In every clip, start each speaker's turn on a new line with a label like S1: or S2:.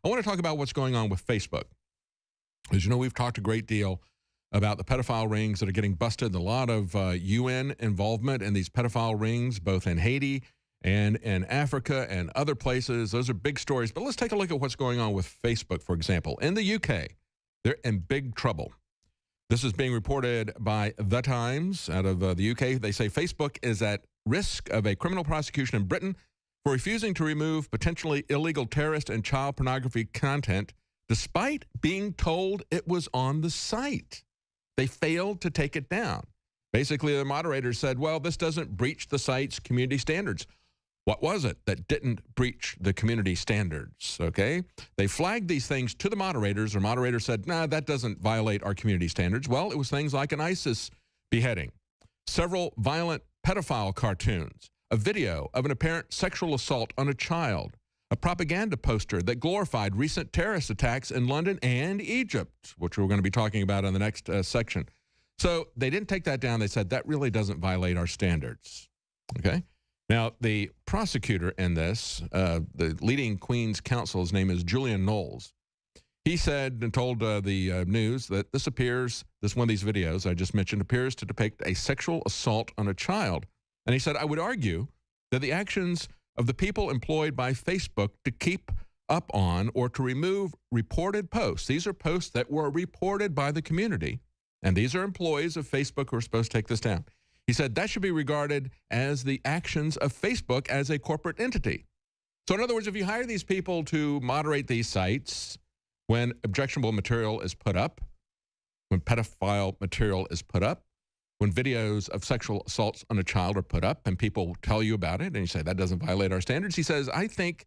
S1: I want to talk about what's going on with Facebook. As you know, we've talked a great deal about the pedophile rings that are getting busted, and a lot of UN involvement in these pedophile rings, both in Haiti and in Africa and other places. Those are big stories. But let's take a look at what's going on with Facebook, for example. In the UK, they're in big trouble. This is being reported by The Times out of the UK. They say Facebook is at risk of a criminal prosecution in Britain for refusing to remove potentially illegal terrorist and child pornography content despite being told it was on the site. They failed to take it down. Basically, the moderators said, well, this doesn't breach the site's community standards. What was it that didn't breach the community standards, okay? They flagged these things to the moderators. The moderator said, nah, that doesn't violate our community standards. Well, it was things like an ISIS beheading, several violent pedophile cartoons, a video of an apparent sexual assault on a child, a propaganda poster that glorified recent terrorist attacks in London and Egypt, which we're going to be talking about in the next section. So they didn't take that down. They said that really doesn't violate our standards, okay? Now, the prosecutor in this, the leading Queen's counsel, his name is Julian Knowles. He said and told the news that this one of these videos I just mentioned appears to depict a sexual assault on a child. And he said, I would argue that the actions of the people employed by Facebook to keep up on or to remove reported posts, these are posts that were reported by the community, and these are employees of Facebook who are supposed to take this down. He said that should be regarded as the actions of Facebook as a corporate entity. So in other words, if you hire these people to moderate these sites when objectionable material is put up, when pedophile material is put up, when videos of sexual assaults on a child are put up and people tell you about it and you say that doesn't violate our standards, he says, I think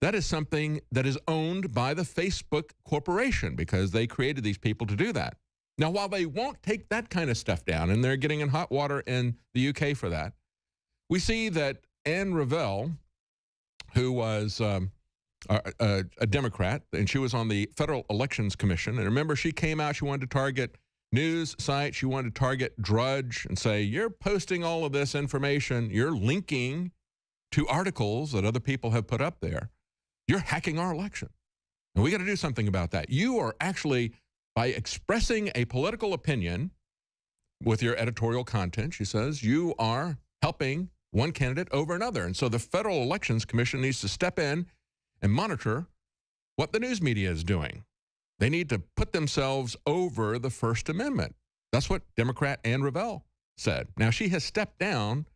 S1: that is something that is owned by the Facebook corporation because they created these people to do that. Now, while they won't take that kind of stuff down, and they're getting in hot water in the UK for that, we see that Anne Revell, who was a Democrat, and she was on the Federal Elections Commission, and remember, she came out, she wanted to target news sites, she wanted to target Drudge and say, you're posting all of this information, you're linking to articles that other people have put up there, you're hacking our election. And we got to do something about that. You are actually, by expressing a political opinion with your editorial content, she says, you are helping one candidate over another. And so the Federal Elections Commission needs to step in and monitor what the news media is doing. They need to put themselves over the First Amendment. That's what Democrat Anne Revell said. Now, she has stepped down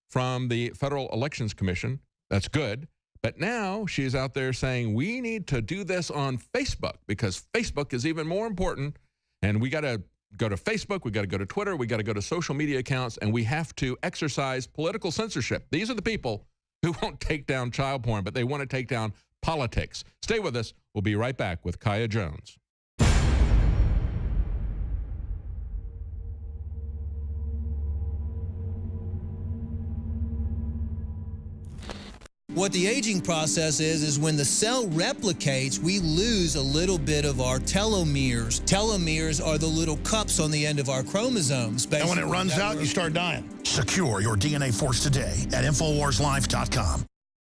S1: from the Federal Elections Commission. That's good. But now she's out there saying we need to do this on Facebook because Facebook is even more important. And we got to go to Facebook, we got to go to Twitter, we got to go to social media accounts, and we have to exercise political censorship. These are the people who won't take down child porn, but they want to take down politics. Stay with us. We'll be right back with Kaya Jones.
S2: What the aging process is when the cell replicates, we lose a little bit of our telomeres. Telomeres are the little cups on the end of our chromosomes.
S3: And when it runs out, you start dying.
S4: Secure your DNA force today at InfoWarsLife.com.